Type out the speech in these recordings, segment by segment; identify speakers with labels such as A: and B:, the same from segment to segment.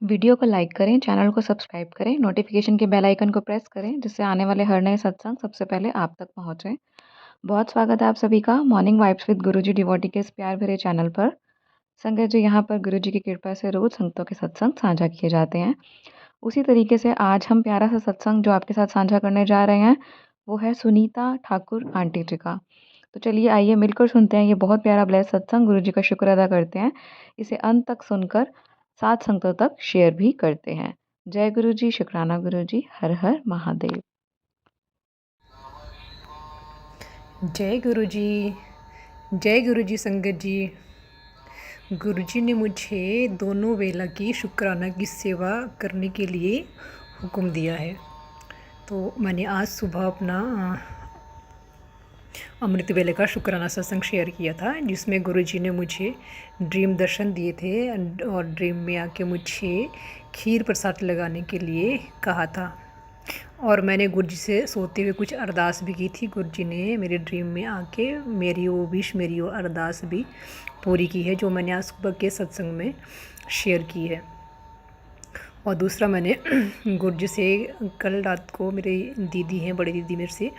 A: Video को like करें, channel को सब्सक्राइब करें, नोटिफिकेशन के बेल आइकन को प्रेस करें जिससे आने वाले हर नए सत्संग सबसे पहले आप तक पहुंचे। बहुत स्वागत है आप सभी का morning vibes with Guruji devotee के इस प्यार भरे चैनल पर। संगत जी, यहाँ पर गुरुजी की कृपा से रोज संगतों के सत्संग साझा किए जाते हैं। उसी तरीके से आज हम प्यारा सा सत्संग जो आपके साथ साझा करने जा रहे हैं वो है सुनीता ठाकुर आंटी जी का। तो चलिए आइए मिलकर सुनते हैं ये बहुत प्यारा ब्लेस सत्संग। गुरुजी का शुक्र अदा करते हैं, इसे अंत तक सुनकर सात संगतों तक शेयर भी करते हैं। जय गुरु जी, शुक्राना गुरु जी, हर हर महादेव।
B: जय गुरु जी, जय गुरु जी। संगत जी, गुरु जी ने मुझे दोनों वेला की शुक्राना की सेवा करने के लिए हुक्म दिया है। तो मैंने आज सुबह अपना अमृत वेले का शुक्राना सत्संग शेयर किया था, जिसमें गुरु जी ने मुझे ड्रीम दर्शन दिए थे और ड्रीम में आके मुझे खीर प्रसाद लगाने के लिए कहा था। और मैंने गुरु जी से सोते हुए कुछ अरदास भी की थी। गुरु जी ने मेरे ड्रीम में आके मेरी वो विश, मेरी वो अरदास भी पूरी की है, जो मैंने आज सुबह के सत्संग में शेयर की है। और दूसरा, मैंने गुरु जी से कल रात को, मेरी दीदी हैं, बड़ी दीदी मेरे से,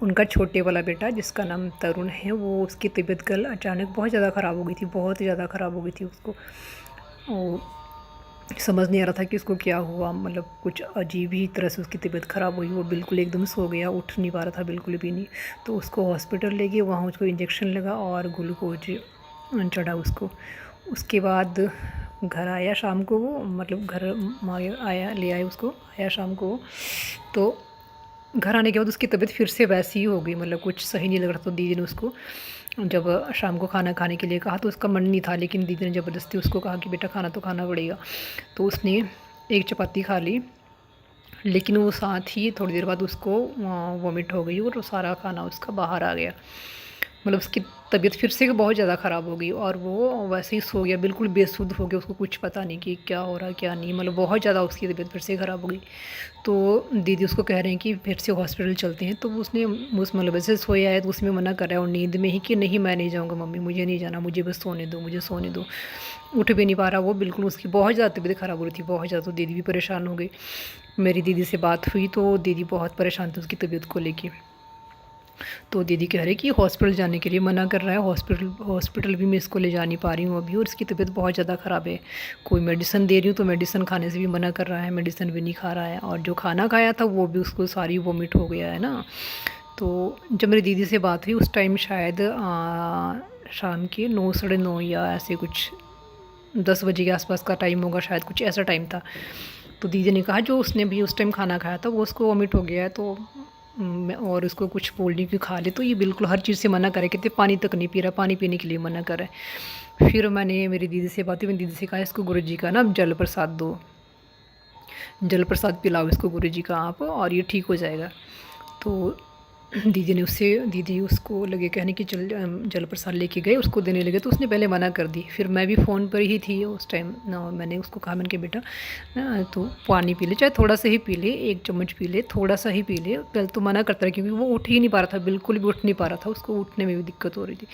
B: उनका छोटे वाला बेटा जिसका नाम तरुण है, वो उसकी तबीयत कल अचानक बहुत ज़्यादा ख़राब हो गई थी, बहुत ज़्यादा ख़राब हो गई थी। उसको समझ नहीं आ रहा था कि उसको क्या हुआ, मतलब कुछ अजीब ही तरह से उसकी तबीयत ख़राब हुई। वो बिल्कुल एकदम सो गया, उठ नहीं पा रहा था बिल्कुल भी नहीं। तो उसको हॉस्पिटल ले गए, वहाँ उसको इंजेक्शन लगा और ग्लूकोज चढ़ा उसको। उसके बाद घर आया शाम को वो, मतलब घर आया, ले आए उसको, आया शाम को। तो घर आने के बाद उसकी तबीयत फिर से वैसी ही हो गई, मतलब कुछ सही नहीं लग रहा। तो दीदी ने उसको जब शाम को खाना खाने के लिए कहा तो उसका मन नहीं था, लेकिन दीदी ने ज़बरदस्ती उसको कहा कि बेटा खाना तो खाना पड़ेगा। तो उसने एक चपाती खा ली, लेकिन वो साथ ही थोड़ी देर बाद उसको वॉमिट हो गई और सारा खाना उसका बाहर आ गया। मतलब उसकी तबीयत फिर से बहुत ज़्यादा ख़राब हो गई और वो वैसे ही सो गया, बिल्कुल बेसुध हो गया। उसको कुछ पता नहीं कि क्या हो रहा है क्या नहीं, मतलब बहुत ज़्यादा उसकी तबीयत फिर से ख़राब हो गई। तो दीदी उसको कह रहे हैं कि फिर से हॉस्पिटल चलते हैं। तो उसने उस मतलब वैसे सोया है तो उसमें मना कर रहा है, और नींद में ही कि नहीं मैं नहीं जाऊँगा मम्मी, मुझे नहीं जाना, मुझे बस सोने दो, मुझे सोने दो। उठ भी नहीं पा रहा वो, बिल्कुल उसकी बहुत ज़्यादा तबीयत ख़राब हो रही थी, बहुत ज़्यादा। तो दीदी भी परेशान हो गई। मेरी दीदी से बात हुई तो दीदी बहुत परेशान थी उसकी तबीयत को लेके। तो दीदी कह रही कि हॉस्पिटल जाने के लिए मना कर रहा है, हॉस्पिटल भी मैं इसको ले जा नहीं पा रही हूँ अभी, और इसकी तबीयत बहुत ज़्यादा ख़राब है। कोई मेडिसिन दे रही हूँ तो मेडिसिन खाने से भी मना कर रहा है, मेडिसिन भी नहीं खा रहा है, और जो खाना खाया था वो भी उसको सारी वोमिट हो गया है ना। तो जब मेरी दीदी से बात हुई उस टाइम शायद शाम के 9, साढ़े 9 या ऐसे कुछ 10 बजे के आसपास का टाइम होगा, शायद कुछ ऐसा टाइम था। तो दीदी ने कहा जो उसने भी उस टाइम खाना खाया था वो उसको वॉमिट हो गया है, तो और उसको कुछ कोल्ड ड्रिंक खा ले तो ये बिल्कुल हर चीज़ से मना करे, कहते पानी तक नहीं पी रहा, पानी पीने के लिए मना करे। फिर मैंने मेरी दीदी से बात हुई, मैंने दीदी से कहा इसको गुरु जी का ना जल प्रसाद दो, जल प्रसाद पिलाओ इसको गुरु जी का आप, और ये ठीक हो जाएगा। तो दीदी उसको लगे कहने कि चल जल प्रसाद लेके गए, उसको देने लगे तो उसने पहले मना कर दी। फिर मैं भी फ़ोन पर ही थी उस टाइम ना, मैंने उसको कहा, मैंने कहा बेटा ना तो पानी पी ले, चाहे थोड़ा सा ही पी ले, 1 चम्मच पी ले, थोड़ा सा ही पी ले। पहले तो मना करता रहा क्योंकि वो उठ ही नहीं पा रहा था, बिल्कुल भी उठ नहीं पा रहा था, उसको उठने में भी दिक्कत हो रही थी।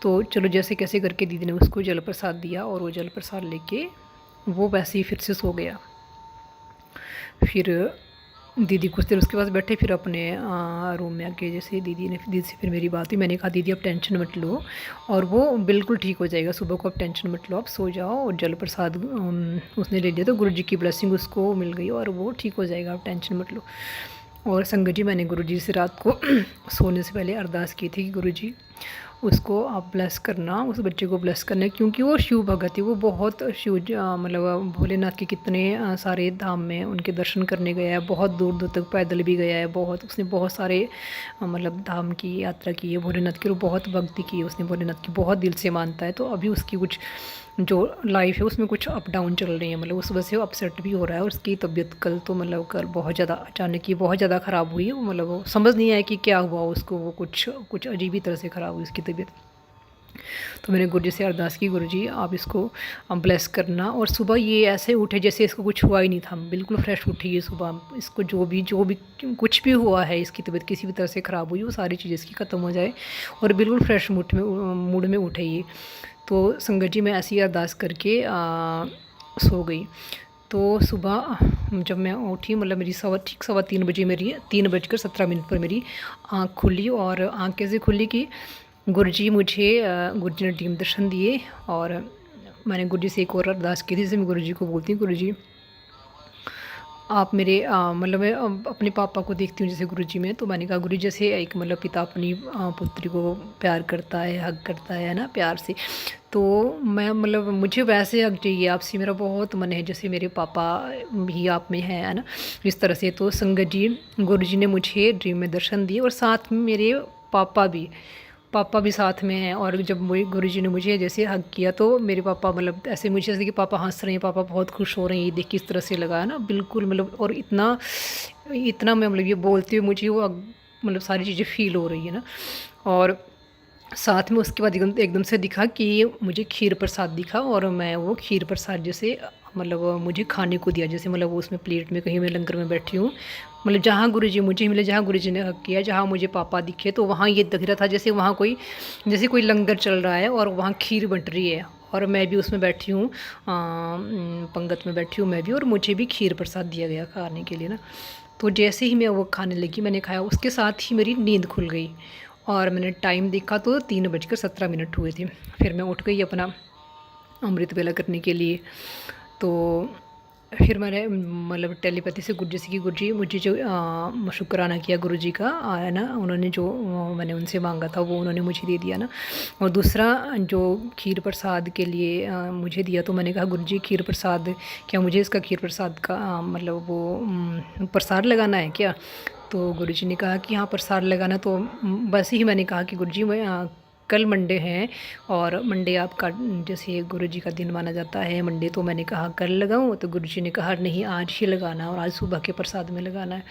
B: तो चलो जैसे कैसे करके दीदी ने उसको जल प्रसाद दिया, और वो जल प्रसाद लेके वो वैसे ही फिर से सो गया। फिर दीदी कुछ देर उसके पास बैठे, फिर अपने रूम में आके जैसे दीदी से फिर मेरी बात हुई। मैंने कहा दीदी आप टेंशन मत लो, और वो बिल्कुल ठीक हो जाएगा, सुबह को आप टेंशन मत लो, आप सो जाओ। और जल प्रसाद उसने ले लिया तो गुरु जी की ब्लेसिंग उसको मिल गई और वो ठीक हो जाएगा, आप टेंशन मत लो। और संगत जी, मैंने गुरु जी से रात को सोने से पहले अरदास की थी कि गुरु जी उसको आप ब्लेस करना, उस बच्चे को ब्लेस करना, क्योंकि वो शिव भगत है, वो बहुत मतलब भोलेनाथ के कितने सारे धाम में उनके दर्शन करने गया है, बहुत दूर दूर तक पैदल भी गया है, बहुत उसने बहुत सारे मतलब धाम की यात्रा की है भोलेनाथ की, और बहुत भक्ति की है उसने भोलेनाथ की, बहुत दिल से मानता है। तो अभी उसकी कुछ जो लाइफ है उसमें कुछ अप डाउन चल रही है, मतलब उस वजह से वो अपसेट भी हो रहा है। और उसकी तबीयत कल तो मतलब कल बहुत ज़्यादा अचानक ही बहुत ज़्यादा ख़राब हुई, मतलब वो समझ नहीं आया कि क्या हुआ उसको, वो कुछ अजीब ही तरह से ख़राब हुई उसकी तबीयत। तो मैंने गुरु जी से अरदास की, गुरु जी आप इसको ब्लेस करना। और सुबह ये ऐसे उठे जैसे इसको कुछ हुआ ही नहीं था, बिल्कुल फ्रेश उठी है सुबह। इसको जो भी कुछ भी हुआ है, इसकी तबीयत किसी भी तरह से ख़राब हुई, वो सारी चीज़ें इसकी ख़त्म हो जाए और बिल्कुल फ्रेश मूड में उठे ये। तो संगत जी, मैं ऐसी अरदास करके सो गई। तो सुबह जब मैं उठी मतलब मेरी ठीक 3:15 बजे मेरी 3:17 पर मेरी आँख खुली। और आँख कैसे खुली कि गुरुजी ने टीम दर्शन दिए। और मैंने गुरुजी से एक और अरदास की थी, जैसे मैं गुरुजी को बोलती हूँ, गुरुजी आप मेरे मतलब मैं अपने पापा को देखती हूँ जैसे गुरुजी में। तो मैंने कहा गुरुजी जैसे एक मतलब पिता अपनी पुत्री को प्यार करता है, हग करता है ना प्यार से, तो मैं मतलब मुझे वैसे हग चाहिए आपसे, मेरा बहुत मन है जैसे मेरे पापा भी आप में है ना, इस तरह से। तो संगत जी गुरुजी ने मुझे ड्रीम में दर्शन दिए और साथ में मेरे पापा भी साथ में हैं। और जब गुरुजी ने मुझे जैसे हग किया तो मेरे पापा मतलब ऐसे मुझे जैसे कि पापा हंस रहे हैं, पापा बहुत खुश हो रहे हैं, ये देख किस तरह से लगा है ना बिल्कुल मतलब। और इतना इतना मैं मतलब ये बोलते हुए मुझे वो मतलब सारी चीज़ें फील हो रही है ना। और साथ में उसके बाद एकदम से दिखा कि मुझे खीर प्रसाद दिखा। और मैं वो खीर प्रसाद जैसे मतलब मुझे खाने को दिया, जैसे मतलब वो उसमें प्लेट में कहीं मैं लंगर में बैठी हूँ, मतलब जहाँ गुरुजी मुझे मिले, जहाँ गुरुजी ने हक किया, जहाँ मुझे पापा दिखे, तो वहाँ ये दिख रहा था जैसे वहाँ कोई लंगर चल रहा है और वहाँ खीर बंट रही है और मैं भी उसमें बैठी हूँ, पंगत में बैठी हूँ मैं भी, और मुझे भी खीर प्रसाद दिया गया खाने के लिए ना। तो जैसे ही मैं वो खाने लगी, मैंने खाया, उसके साथ ही मेरी नींद खुल गई। और मैंने टाइम देखा तो 3:17 हुए थे। फिर मैं उठ गई अपना अमृत वेला करने के लिए। तो फिर मैंने मतलब टेलीपैथी से गुरुजी से कि गुरुजी मुझे जो शुक्राना किया गुरुजी का है ना, उन्होंने जो मैंने उनसे मांगा था वो उन्होंने मुझे दे दिया ना। और दूसरा जो खीर प्रसाद के लिए मुझे दिया, तो मैंने कहा गुरुजी खीर प्रसाद, क्या मुझे इसका खीर प्रसाद का मतलब वो प्रसाद लगाना है क्या? तो गुरुजी ने कहा कि हाँ प्रसाद लगाना। तो बस ही मैंने कहा कि गुरुजी मैं कल मंडे हैं और मंडे आपका जैसे गुरुजी का दिन माना जाता है मंडे, तो मैंने कहा कल लगाऊं, तो गुरुजी ने कहा नहीं आज ही लगाना और आज सुबह के प्रसाद में लगाना है।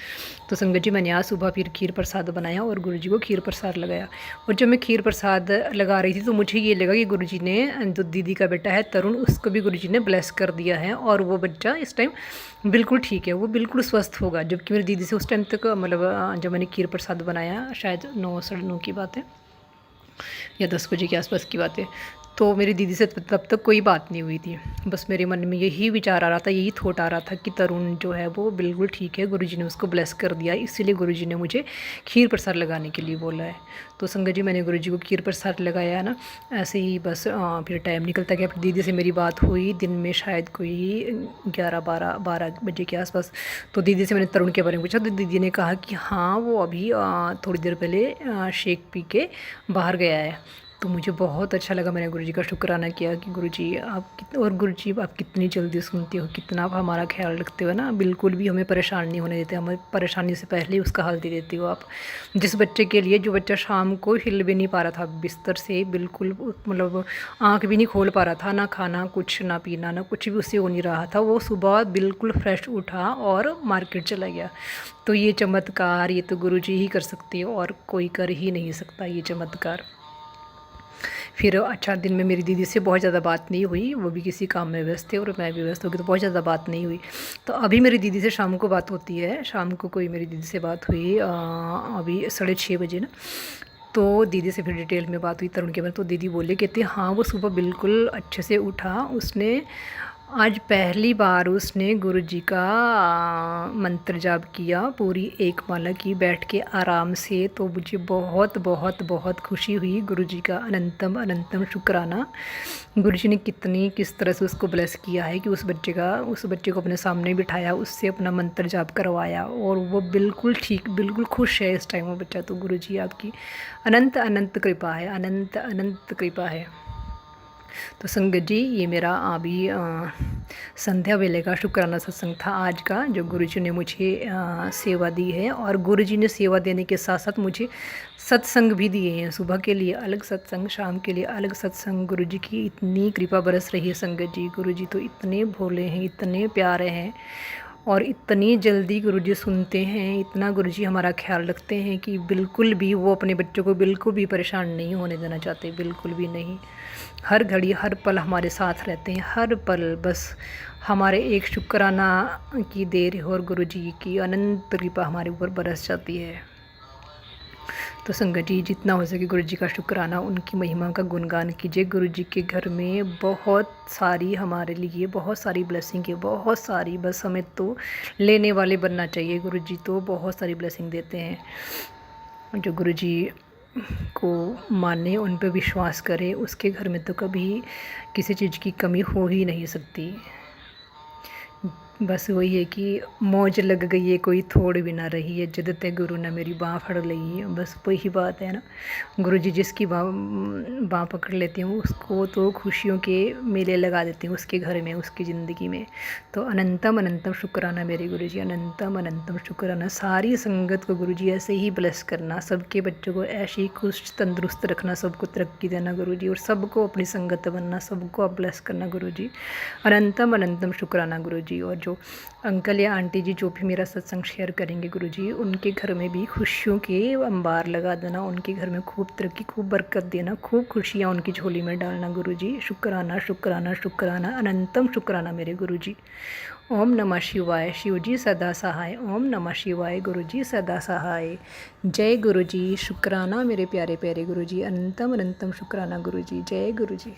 B: तो संगत जी मैंने आज सुबह फिर खीर प्रसाद बनाया और गुरुजी को खीर प्रसाद लगाया। और जब मैं खीर प्रसाद लगा रही थी तो मुझे ये लगा कि गुरुजी ने जो दीदी का बेटा है तरुण, उसको भी गुरुजी ने ब्लेस कर दिया है और वो बच्चा इस टाइम बिल्कुल ठीक है, वो बिल्कुल स्वस्थ होगा। जबकि मेरी दीदी से उस टाइम तक मतलब जब मैंने खीर प्रसाद बनाया शायद 9 साढ़े 9 की बात है या 10 बजे के आसपास की बात है, तो मेरी दीदी से तब तक कोई बात नहीं हुई थी। बस मेरे मन में यही विचार आ रहा था, यही थॉट आ रहा था कि तरुण जो है वो बिल्कुल ठीक है, गुरुजी ने उसको ब्लेस कर दिया, इसीलिए गुरुजी ने मुझे खीर प्रसाद लगाने के लिए बोला है। तो संगत जी मैंने गुरुजी को खीर प्रसाद लगाया है ना। ऐसे ही बस फिर टाइम निकलता गया। फिर दीदी से मेरी बात हुई दिन में शायद कोई 11-12 बजे के आसपास। तो दीदी से मैंने तरुण के बारे में पूछा, तो दीदी ने कहा कि हाँ वो अभी थोड़ी देर पहले शेक पी के बाहर गया है। तो मुझे बहुत अच्छा लगा, मैंने गुरुजी का शुक्राना किया कि गुरुजी और गुरुजी आप कितनी जल्दी सुनते हो, कितना आप हमारा ख्याल रखते हो ना, बिल्कुल भी हमें परेशान नहीं होने देते, हमें परेशानी से पहले ही उसका हल दे देते हो आप। जिस बच्चे के लिए, जो बच्चा शाम को हिल भी नहीं पा रहा था बिस्तर से, बिल्कुल मतलब आँख भी नहीं खोल पा रहा था, ना खाना कुछ, ना पीना, ना कुछ भी उससे हो नहीं रहा था, वो सुबह बिल्कुल फ्रेश उठा और मार्केट चला गया। तो ये चमत्कार ये तो गुरुजी ही कर सकते हो और कोई कर ही नहीं सकता ये चमत्कार। फिर अच्छा दिन में मेरी दीदी से बहुत ज़्यादा बात नहीं हुई, वो भी किसी काम में व्यस्त थे और मैं भी व्यस्त हो गई, तो बहुत ज़्यादा बात नहीं हुई। तो अभी मेरी दीदी से शाम को बात होती है, शाम को कोई मेरी दीदी से बात हुई अभी 6:30 बजे ना। तो दीदी से फिर डिटेल में बात हुई तरुण के बारे में। तो दीदी बोले कहते हाँ वो सुबह बिल्कुल अच्छे से उठा, उसने आज पहली बार उसने गुरुजी का मंत्र जाप किया, पूरी एक माला की बैठ के आराम से। तो मुझे बहुत बहुत बहुत खुशी हुई। गुरुजी का अनंतम अनंतम शुक्राना। गुरुजी ने किस तरह से उसको ब्लेस किया है कि उस बच्चे को अपने सामने बिठाया, उससे अपना मंत्र जाप करवाया और वो बिल्कुल ठीक, बिल्कुल खुश है इस टाइम वो बच्चा। तो गुरुजी आपकी अनंत अनंत कृपा है, अनंत अनंत कृपा है। तो संगत जी ये मेरा अभी संध्या वेले का शुक्राना सत्संग था आज का, जो गुरुजी ने मुझे सेवा दी है। और गुरुजी ने सेवा देने के साथ साथ मुझे सत्संग भी दिए हैं, सुबह के लिए अलग सत्संग, शाम के लिए अलग सत्संग। गुरुजी की इतनी कृपा बरस रही है संगत जी। गुरुजी तो इतने भोले हैं, इतने प्यारे हैं और इतनी जल्दी गुरुजी सुनते हैं, इतना गुरुजी हमारा ख्याल रखते हैं कि बिल्कुल भी वो अपने बच्चों को बिल्कुल भी परेशान नहीं होने देना चाहते, बिल्कुल भी नहीं। हर घड़ी हर पल हमारे साथ रहते हैं, हर पल बस हमारे एक शुक्राना की देर है और गुरुजी की अनंत कृपा हमारे ऊपर बरस जाती है। तो संगत जी जितना हो सके गुरु जी का शुक्राना, उनकी महिमा का गुणगान कीजिए। गुरु जी के घर में बहुत सारी हमारे लिए बहुत सारी ब्लेसिंग है, बहुत सारी, बस हमें तो लेने वाले बनना चाहिए। गुरु जी तो बहुत सारी ब्लेसिंग देते हैं। जो गुरु जी को माने, उन पे विश्वास करे, उसके घर में तो कभी किसी चीज़ की कमी हो ही नहीं सकती। बस वही है कि मौज लग गई है कोई थोड़ भी ना रही है, जद ते गुरु ने मेरी बाँह फड़ ली है। बस वही बात है ना, गुरु जी जिसकी बाँह पकड़ लेती हूँ उसको तो खुशियों के मेले लगा देती हूँ, उसके घर में, उसकी ज़िंदगी में। तो अनंतम अनंतम शुक्राना मेरे गुरु जी, अनंतम अनंतम शुक्राना। सारी संगत को गुरु जी ऐसे ही ब्लेस करना, सबके बच्चों को ऐसे ही खुश तंदुरुस्त रखना, सबको तरक्की देना गुरु जी, और सबको अपनी संगत बनना, सबको आप ब्लेस करना गुरु जी। अनंतम अनंतम शुक्राना गुरु जी। और जो अंकल या आंटी जी जो भी मेरा सत्संग शेयर करेंगे गुरु जी, उनके घर में भी खुशियों के अंबार लगा देना, उनके घर में खूब तरक्की, खूब बरकत देना, खूब खुशियाँ उनकी झोली में डालना गुरु जी। शुक्राना शुक्राना शुक्राना, अनंतम शुक्राना मेरे गुरु जी। ओम नमः शिवाय, शिव जी सदा सहाय। ओम नमः शिवाय, गुरु जी सदा सहाय। जय गुरु जी। शुक्राना मेरे प्यारे प्यारे गुरु जी, अनंतम अनंतम शुक्राना गुरु जी। जय गुरु जी।